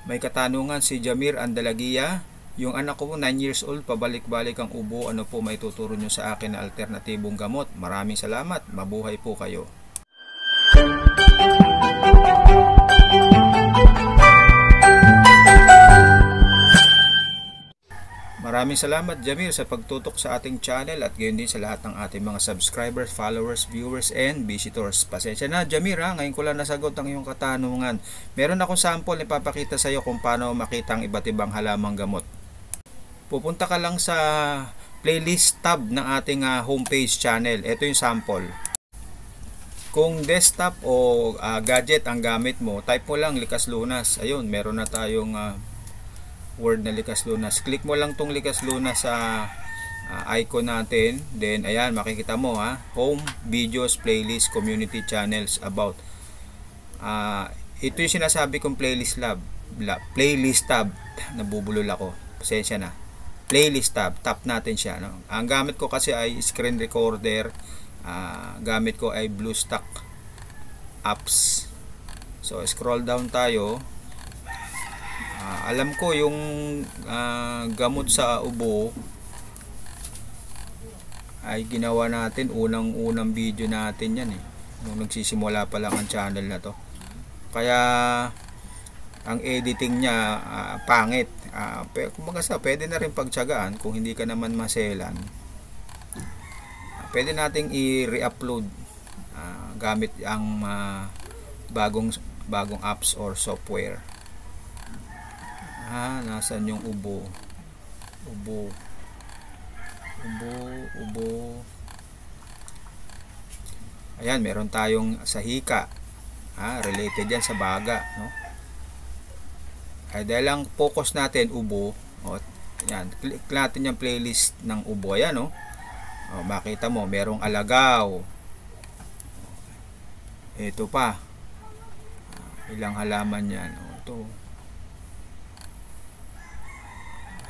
May katanungan si Jamir Andalagia. Yung anak ko 9 years old, pabalik-balik ang ubo. Ano po maituturo nyo sa akin na alternatibong gamot? Maraming salamat. Mabuhay po kayo. Maraming salamat Jamir sa pagtutok sa ating channel at gayon din sa lahat ng ating mga subscribers, followers, viewers, and visitors. Pasensya na Jamir ha, ngayon ko lang nasagot ang iyong katanungan. Meron akong sample na ipapakita sa iyo kung paano makita ang iba't ibang halamang gamot. Pupunta ka lang sa playlist tab ng ating homepage channel. Ito yung sample. Kung desktop o gadget ang gamit mo, type mo lang Likas Lunas. Ayun, meron na tayong word na Likas Lunas. Click mo lang tong Likas Lunas sa icon natin. Then ayan, makikita mo home, videos, playlist, community channels, about. Ito yung sinasabi kong playlist tab. Nabubulol ako. Pasensya na. Playlist tab. Tap natin siya. No? Ang gamit ko kasi ay screen recorder. Gamit ko ay BlueStack apps. So scroll down tayo. Alam ko yung gamot sa ubo ay ginawa natin unang video natin yan nung nagsisimula pa lang ang channel na to, kaya ang editing niya pangit, pero kumbaga pwede na rin pagtiyagaan. Kung hindi ka naman maselan, pwede nating i-re-upload gamit ang bagong apps or software. Nasaan yung ubo? Ayan, meron tayong sa hika. Related yan sa baga, no? Ay dahil lang focus natin ubo, ayan, click natin yung playlist ng ubo. Ayan, no? Makita mo, merong alagaw. Ito pa. Ilang halaman yan. Ito.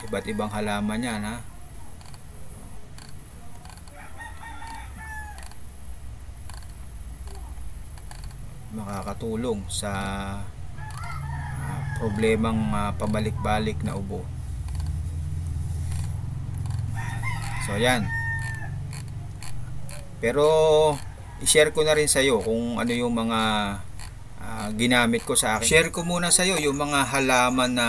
Iba't ibang halaman yan makakatulong sa problemang pabalik-balik na ubo. So yan, pero i-share ko na rin sa iyo kung ano yung mga ginamit ko sa akin. Share ko muna sa iyo yung mga halaman na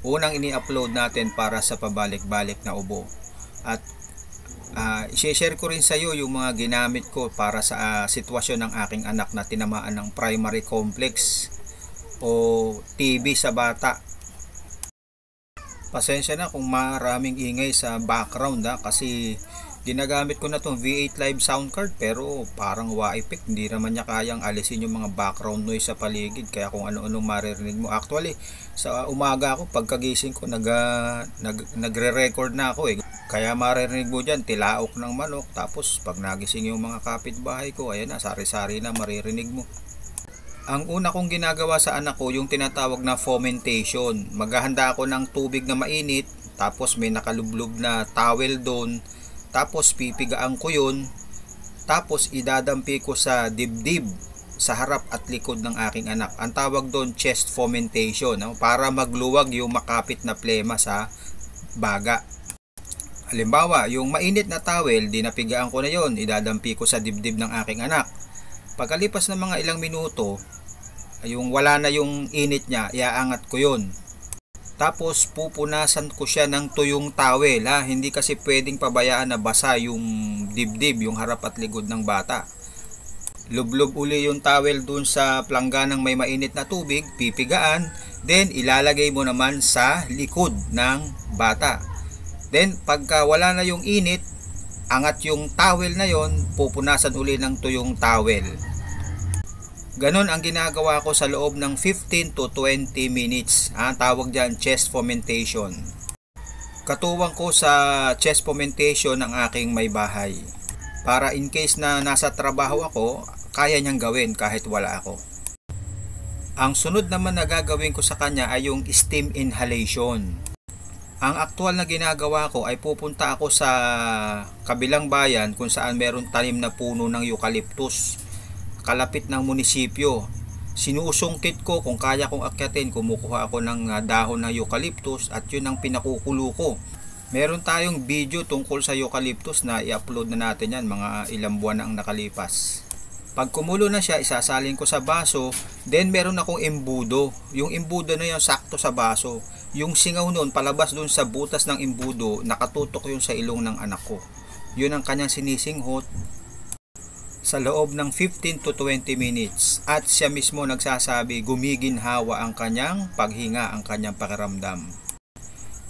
unang ini-upload natin para sa pabalik-balik na ubo. At i-share ko rin sa iyo yung mga ginamit ko para sa sitwasyon ng aking anak na tinamaan ng primary complex o TB sa bata. Pasensya na kung maraming ingay sa background kasi ginagamit ko na itong V8 Live sound card, pero parang wa-effect, hindi naman niya kayang alisin yung mga background noise sa paligid, kaya kung ano-ano maririnig mo. Actually sa umaga ako, pagkagising ko nagre-record na ako kaya maririnig mo dyan tilaok ng manok, tapos pag nagising yung mga kapitbahay ko, ayan na, sari-sari na maririnig mo. Ang una kong ginagawa sa anak ko yung tinatawag na fomentation. Maghahanda ako ng tubig na mainit, tapos may nakalublob na towel doon, tapos pipigaan ko yun, tapos idadampi ko sa dibdib, sa harap at likod ng aking anak. Ang tawag doon chest fomentation, para magluwag yung makapit na plema sa baga. Halimbawa, yung mainit na towel, dinapigaan ko na yon, idadampi ko sa dibdib ng aking anak. Pagkalipas ng mga ilang minuto, yung wala na yung init niya, iaangat ko yun. Tapos pupunasan ko siya ng tuyong towel. Hindi kasi pwedeng pabayaan na basa yung dibdib, yung harap at likod ng bata. Lublob uli yung towel dun sa plangganang may mainit na tubig, pipigaan, then ilalagay mo naman sa likod ng bata. Then pagka wala na yung init, angat yung towel na yon, pupunasan uli ng tuyong towel. Ganon ang ginagawa ko sa loob ng 15 to 20 minutes. Tawag dyan chest fomentation. Katuwang ko sa chest fomentation ng aking may bahay, para in case na nasa trabaho ako, kaya niyang gawin kahit wala ako. Ang sunod naman na gagawin ko sa kanya ay yung steam inhalation. Ang aktual na ginagawa ko ay pupunta ako sa kabilang bayan kung saan meron tanim na puno ng eucalyptus, kalapit ng munisipyo. Sinusungkit ko, kung kaya kong akyatin, kumukuha ako ng dahon ng eucalyptus at yun ang pinakukulo ko. Meron tayong video tungkol sa eucalyptus na i-upload na natin yan, mga ilang buwan na ang nakalipas. Pag kumulo na siya, isasalin ko sa baso. Then meron akong embudo. Yung embudo na yun sakto sa baso. Yung singaw nun palabas dun sa butas ng embudo, nakatutok yun sa ilong ng anak ko. Yun ang kanyang sinisinghot sa loob ng 15 to 20 minutes. At siya mismo nagsasabi, gumiginhawa ang kanyang paghinga, ang kanyang pakiramdam.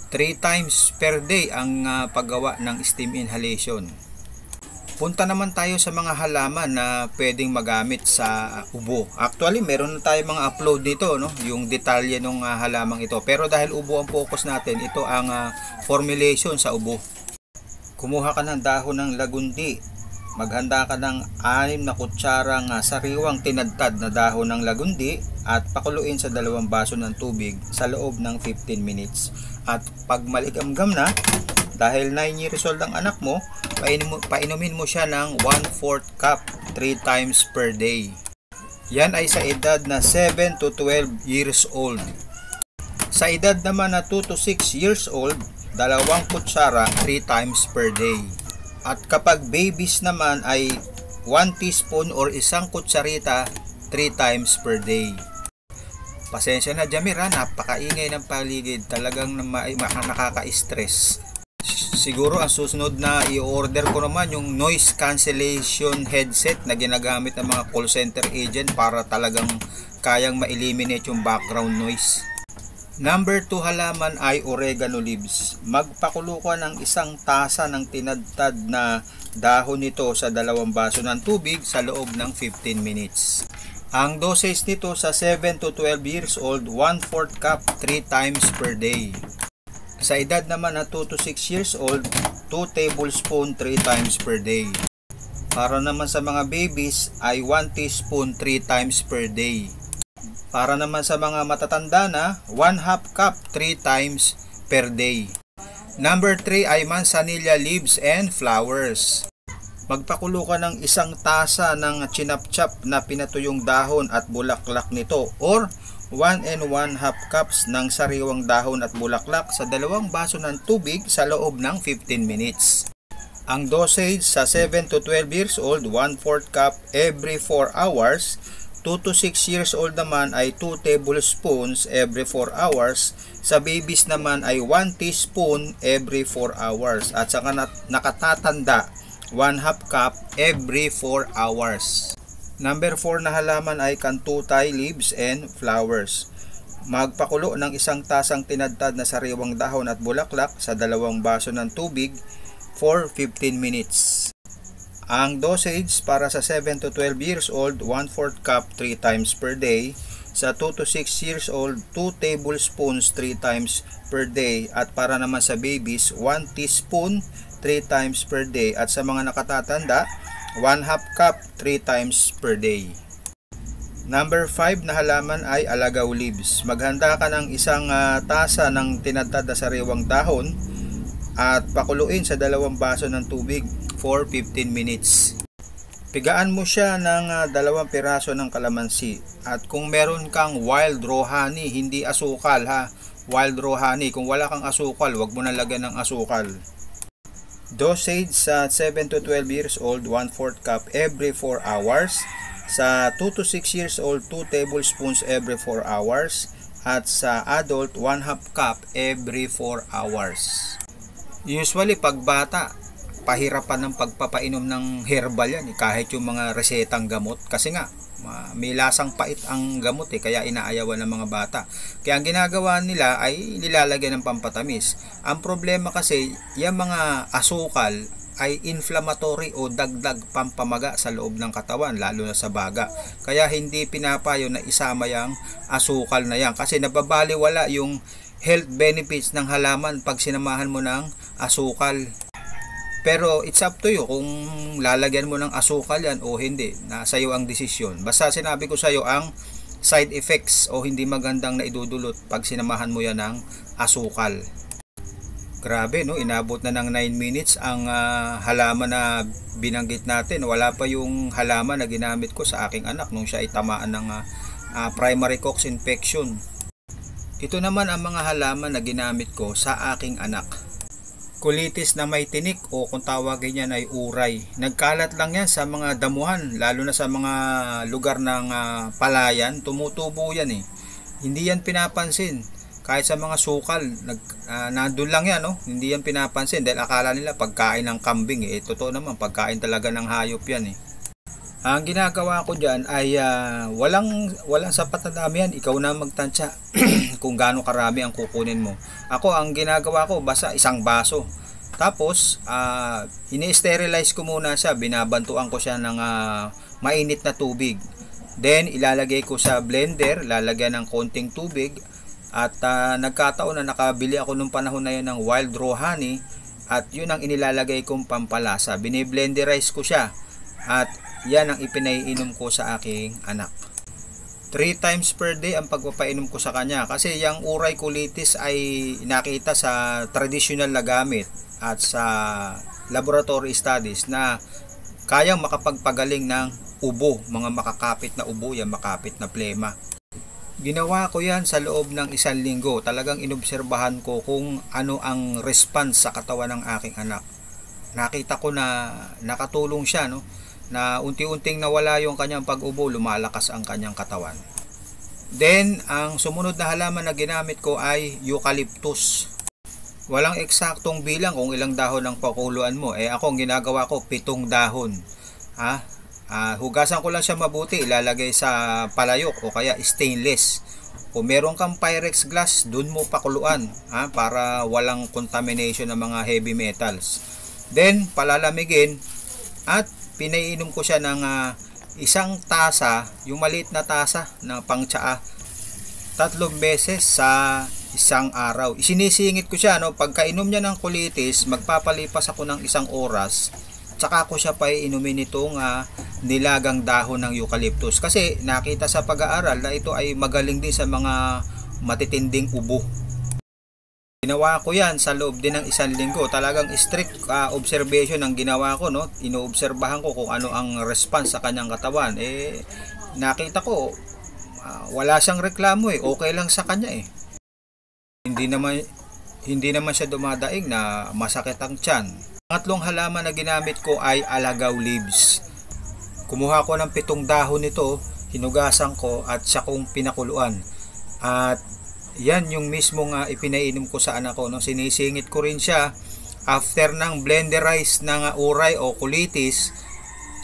3 times per day ang paggawa ng steam inhalation. Punta naman tayo sa mga halaman na pwedeng magamit sa ubo. Actually, meron na tayo mga upload dito, no? Yung detalye ng halamang ito. Pero dahil ubo ang focus natin, ito ang formulation sa ubo. Kumuha ka ng dahon ng lagundi. Maghanda ka ng 6 na kutsarang sariwang tinadtad na dahon ng lagundi at pakuluin sa 2 baso ng tubig sa loob ng 15 minutes. At pag maligamgam na, dahil 9 years old ang anak mo, painumin mo siya ng 1/4 cup 3 times per day. Yan ay sa edad na 7 to 12 years old. Sa edad naman na 2 to 6 years old, 2 kutsara 3 times per day. At kapag babies naman ay 1 teaspoon or 1 kutsarita 3 times per day. Pasensya na Jamir, napakaingay ng paligid, talagang nakaka-stress. Siguro ang susunod na i-order ko naman yung noise cancellation headset na ginagamit ng mga call center agent para talagang kayang ma-eliminate yung background noise. Number 2 halaman ay oregano leaves. Magpakulo ka ng 1 tasa ng tinadtad na dahon nito sa 2 baso ng tubig sa loob ng 15 minutes. Ang dosage nito sa 7 to 12 years old, 1/4 cup 3 times per day. Sa edad naman na 2 to 6 years old, 2 tablespoon 3 times per day. Para naman sa mga babies ay 1 teaspoon 3 times per day. Para naman sa mga matatanda na, 1/2 cup 3 times per day. Number 3 ay manzanilla leaves and flowers. Magpakulo ka ng 1 tasa ng chinap-chap na pinatuyong dahon at bulaklak nito or 1 1/2 cups ng sariwang dahon at bulaklak sa 2 baso ng tubig sa loob ng 15 minutes. Ang dosage sa 7 to 12 years old, 1/4 cup every 4 hours. 2 to 6 years old naman ay 2 tablespoons every 4 hours. Sa babies naman ay 1 teaspoon every 4 hours. At sa nakatatanda, 1/2 cup every 4 hours. Number 4 na halaman ay kantutay leaves and flowers. Magpakulo ng 1 tasang tinadtad na sariwang dahon at bulaklak sa 2 baso ng tubig for 15 minutes. Ang dosage para sa 7 to 12 years old, 1/4 cup 3 times per day. Sa 2 to 6 years old, 2 tablespoons 3 times per day. At para naman sa babies, 1 teaspoon 3 times per day. At sa mga nakatatanda, 1/2 cup 3 times per day. Number 5 na halaman ay alagaw leaves. Maghanda ka ng 1 tasa ng tinadtad na sariwang dahon at pakuluin sa 2 baso ng tubig for 15 minutes. Pigaan mo siya ng 2 piraso ng kalamansi. At kung meron kang wild raw honey, hindi asukal ha, wild raw honey. Kung wala kang asukal, wag mo na lagyan ng asukal. Dosage sa 7 to 12 years old, 1/4 cup every 4 hours. Sa 2 to 6 years old, 2 tablespoons every 4 hours. At sa adult, 1/2 cup every 4 hours. Usually, pag bata, pahirapan ng pagpapainom ng herbal yan. Kahit yung mga resetang gamot. Kasi nga, may lasang pait ang gamot kaya inaayawan ng mga bata. Kaya ang ginagawa nila ay nilalagyan ng pampatamis. Ang problema kasi, yung mga asukal ay inflammatory o dagdag pampamaga sa loob ng katawan, lalo na sa baga. Kaya hindi pinapayo na isama yung asukal na yan kasi nababaliwala yung health benefits ng halaman pag sinamahan mo ng asukal. Pero it's up to you kung lalagyan mo ng asukal yan o hindi. Nasa iyo ang desisyon. Basta sinabi ko sa iyo ang side effects o hindi magandang na idudulot pag sinamahan mo yan ng asukal. Grabe, no? Inabot na ng 9 minutes ang halaman na binanggit natin. Wala pa yung halaman na ginamit ko sa aking anak nung siya ay tamaan ng primary cocks infection. Ito naman ang mga halaman na ginamit ko sa aking anak. Colitis na may tinik o kung tawagin niyan ay uray. Nagkalat lang yan sa mga damuhan, lalo na sa mga lugar ng palayan, tumutubo yan eh. Hindi yan pinapansin. Kahit sa mga sukal, nandun lang yan, no? Hindi yan pinapansin dahil akala nila pagkain ng kambing eh. Totoo naman, pagkain talaga ng hayop yan eh. Ang ginagawa ko dyan ay walang sapat na dami yan. Ikaw na magtansya kung gaano karami ang kukunin mo. Ako, ang ginagawa ko, basta isang baso. Tapos, ini-sterilize ko muna siya. Binabantuan ko siya ng mainit na tubig. Then, ilalagay ko sa blender, lalagyan ng konting tubig. At nagkataon na nakabili ako nung panahon na yun ng wild raw honey. At yun ang inilalagay kong pampalasa. Biniblenderize ko siya. At yan ang ipinaiinom ko sa aking anak. 3 times per day ang pagpapainom ko sa kanya. Kasi yung uray colitis ay nakita sa traditional na gamit at sa laboratory studies na kayang makapagpagaling ng ubo. Mga makakapit na ubo, yan makapit na plema. Ginawa ko yan sa loob ng 1 linggo. Talagang inobserbahan ko kung ano ang response sa katawan ng aking anak. Nakita ko na nakatulong siya, no? Na unti-unting nawala yung kanyang pag-ubo, lumalakas ang kanyang katawan. Then, ang sumunod na halaman na ginamit ko ay eucalyptus. Walang eksaktong bilang kung ilang dahon ang pakuluan mo. Ako, ang ginagawa ko, 7 dahon. Hugasan ko lang siya mabuti, ilalagay sa palayok o kaya stainless. Kung meron kang Pyrex glass, dun mo pakuluan, para walang contamination ng mga heavy metals. Then, palalamigin at pinaiinom ko siya ng 1 tasa, yung maliit na tasa na pangtsaa, 3 beses sa 1 araw. Isinisingit ko siya, no? Pagkainom niya ng colitis, magpapalipas ako ng 1 oras, tsaka ko siya pa iinumin itong nilagang dahon ng eucalyptus. Kasi nakita sa pag-aaral na ito ay magaling din sa mga matitinding ubo. Ginawa ko yan sa loob din ng 1 linggo. Talagang strict observation ang ginawa ko, no? Inoobserbahan ko kung ano ang response sa kanyang katawan. Nakita ko wala siyang reklamo eh. Okay lang sa kanya eh. Hindi naman siya dumadaing na masakit ang tiyan. Pangatlong halaman na ginamit ko ay alagaw leaves. Kumuha ko ng 7 dahon nito, hinugasan ko at siya kong pinakuluan. At yan yung mismong ipinainom ko sa anak ko, no? Sinisingit ko rin siya after ng blenderize ng uray o colitis.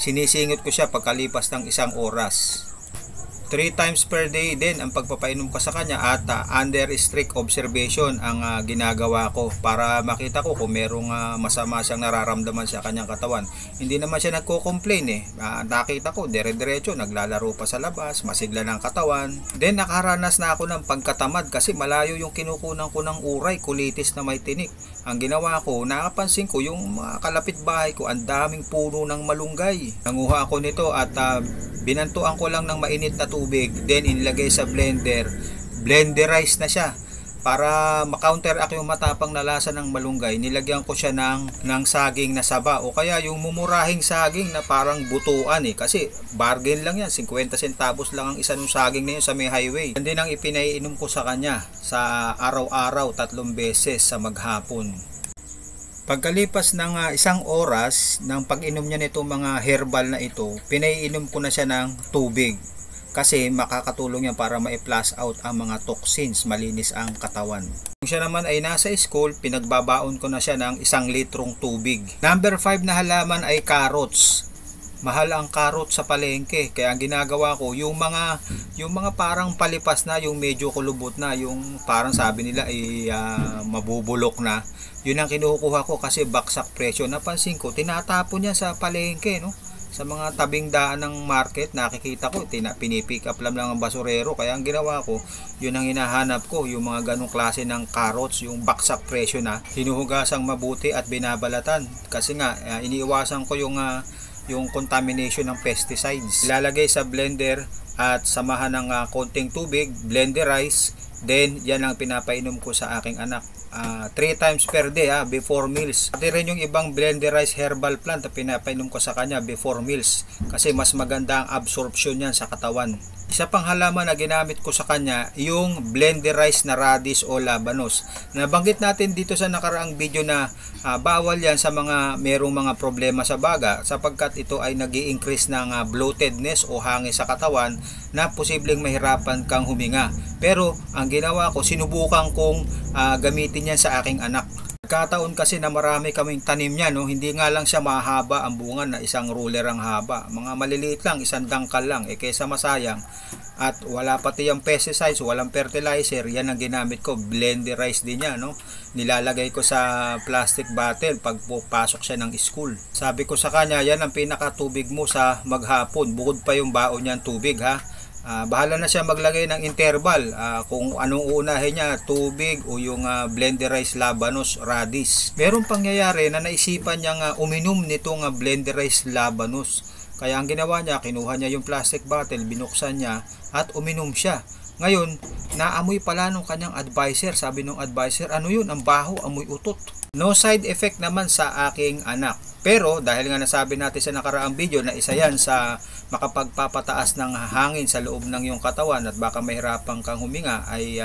Sinisingit ko siya pagkalipas ng 1 oras. 3 times per day din ang pagpapainom ko sa kanya at under strict observation ang ginagawa ko para makita ko kung merong masama siyang nararamdaman sa kanyang katawan. Hindi naman siya nagko-complain eh. Nakita ko dire-diretso naglalaro pa sa labas, masigla ng katawan. Then nakaranas na ako ng pagkatamad kasi malayo yung kinukunan ko ng uray, colitis na may tinik. Ang ginawa ko, nakapansin ko yung mga kalapit bahay ko, ang daming puno ng malunggay. Nanguha ako nito at binantuan ko lang ng mainit na tubig, then inilagay sa blender, blenderize na siya para ma-counteract yung matapang na lasa ng malunggay. Nilagyan ko siya ng saging na saba o kaya yung mumurahing saging na parang butuan eh, kasi bargain lang yan, 50 centavos lang ang isa ng saging na yun sa may highway. Yan din ang ipinaiinom ko sa kanya sa araw-araw 3 beses sa maghapon. Pagkalipas ng 1 oras ng pag-inom niya nitong mga herbal na ito, pinaiinom ko na siya ng tubig kasi makakatulong yan para ma-flush out ang mga toxins, malinis ang katawan. Kung siya naman ay nasa school, pinagbabaon ko na siya ng 1 litrong tubig. Number 5 na halaman ay carrots. Mahal ang carrot sa palengke, kaya ang ginagawa ko, yung mga parang palipas na, yung medyo kulubot na, yung parang sabi nila ay mabubulok na, yun ang kinukuha ko kasi baksak presyo. Napansin ko, tinatapon niya sa palengke, no? Sa mga tabing daan ng market, nakikita ko, pinipick up lang ang basurero. Kaya ang ginawa ko, yun ang hinahanap ko, yung mga ganong klase ng carrots, yung baksak presyo na, hinuhugasang mabuti at binabalatan. Kasi nga, iniiwasan ko yung contamination ng pesticides. Ilalagay sa blender at samahan ng konting tubig, blenderize, then yan ang pinapainom ko sa aking anak. 3 times per day before meals. Pati rin yung ibang blenderized herbal plant na pinapainom ko sa kanya before meals kasi mas maganda ang absorption yan sa katawan. Isa pang halaman na ginamit ko sa kanya, yung blenderized na radish o labanos. Nabanggit natin dito sa nakaraang video na bawal yan sa mga merong mga problema sa baga sapagkat ito ay nag-i-increase ng bloatedness o hangin sa katawan na posibleng mahirapan kang huminga. Pero ang ginawa ko, sinubukan kong gamitin yan sa aking anak. Nagkataon kasi na marami kaming tanim niya, no? Hindi nga lang siya mahaba ang bunga na isang ruler ang haba. Mga maliliit lang, isang dangkal lang. Kaysa masayang at wala pati yung pesticides, walang fertilizer, yan ang ginamit ko. Blenderized din yan, no? Nilalagay ko sa plastic bottle pag pupasok siya ng school. Sabi ko sa kanya, yan ang pinakatubig mo sa maghapon. Bukod pa yung baon niyan tubig, ha? Bahala na siya maglagay ng interval kung anong uunahin niya, tubig o yung blenderized labanos radish. Merong pangyayari na naisipan niyang uminom nitong blenderized labanos. Kaya ang ginawa niya, kinuha niya yung plastic bottle, binuksan niya at uminom siya. Ngayon, naamoy pala nung kanyang advisor. Sabi nung advisor, ano yun? Ang baho, amoy utot. No side effect naman sa aking anak. Pero dahil nga nasabi natin sa nakaraang video na isa yan sa makapagpapataas ng hangin sa loob ng iyong katawan at baka mahirapan kang huminga, ay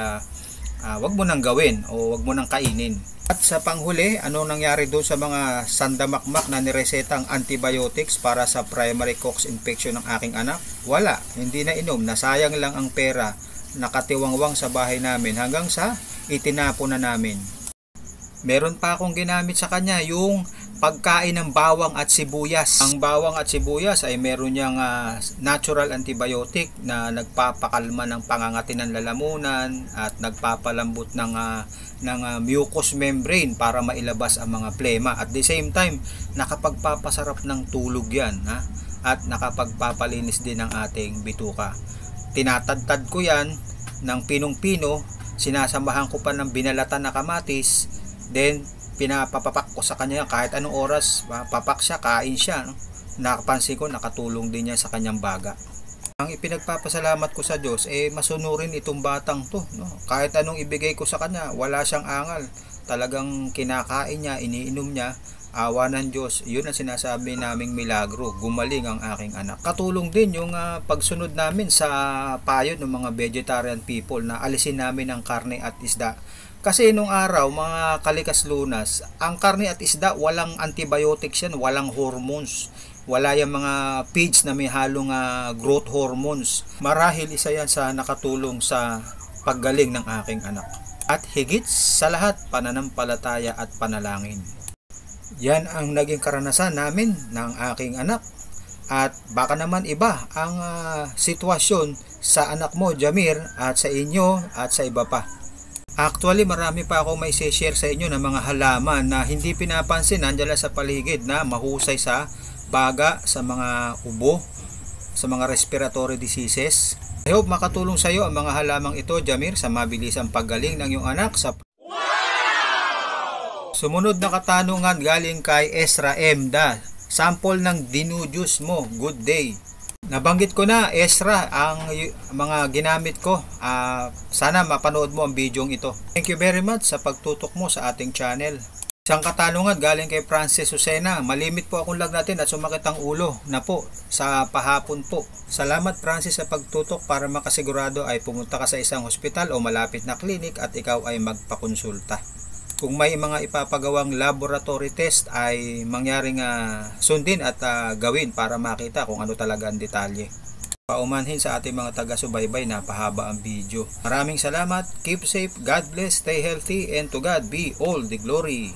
wag mo nang gawin o wag mo nang kainin. At sa panghuli, ano nangyari doon sa mga sandamakmak na niresetang antibiotics para sa primary cox infection ng aking anak? Wala, hindi na inom, nasayang lang ang pera, nakatiwangwang sa bahay namin hanggang sa itinapon na namin. Meron pa akong ginamit sa kanya yung pagkain ng bawang at sibuyas. Ang bawang at sibuyas ay meron niyang natural antibiotic na nagpapakalma ng pangangati ng lalamunan at nagpapalambot ng mucous membrane para mailabas ang mga plema. At the same time, nakapagpapasarap ng tulog yan, ha? At nakapagpapalinis din ng ating bituka. Tinatadtad ko yan ng pinong-pino, sinasamahan ko pa ng binalatan na kamatis, then pinapapapak ko sa kanya kahit anong oras, papak siya, kain siya, no? Nakapansin ko nakatulong din niya sa kanyang baga. Ang ipinagpapasalamat ko sa Diyos, masunurin itong batang to, no? Kahit anong ibigay ko sa kanya, wala siyang angal, talagang kinakain niya, iniinom niya. Awa ng Diyos, yun ang sinasabi naming milagro, gumaling ang aking anak. Katulong din yung pagsunod namin sa payo ng mga vegetarian people na alisin namin ang karne at isda. Kasi nung araw, mga kalikas lunas, ang karne at isda, walang antibiotics yan, walang hormones. Wala yung mga feeds na may halong growth hormones. Marahil isa yan sa nakatulong sa paggaling ng aking anak. At higit sa lahat, pananampalataya at panalangin. Yan ang naging karanasan namin ng aking anak. At baka naman iba ang sitwasyon sa anak mo, Jamir, at sa inyo at sa iba pa. Actually, marami pa ako may share sa inyo ng mga halaman na hindi pinapansin, nandiyan lang sa paligid na mahusay sa baga, sa mga ubo, sa mga respiratory diseases. I hope makatulong sa iyo ang mga halamang ito, Jamir, sa mabilisang paggaling ng iyong anak sa Sumunod na katanungan galing kay Ezra Emda. Sample ng dinujus mo. Good day. Nabanggit ko na, Ezra, ang mga ginamit ko. Sana mapanood mo ang video ito. Thank you very much sa pagtutok mo sa ating channel. Isang katanungan galing kay Francis Susena. Malimit po akong lagnatin at sumakit ang ulo na po sa pahapon po. Salamat Francis sa pagtutok. Para makasigurado ay pumunta ka sa isang hospital o malapit na klinik at ikaw ay magpakonsulta. Kung may mga ipapagawang laboratory test ay mangyaring sundin at gawin para makita kung ano talaga ang detalye. Paumanhin sa ating mga taga-subaybay, napahaba ang video. Maraming salamat, keep safe, God bless, stay healthy, and to God be all the glory.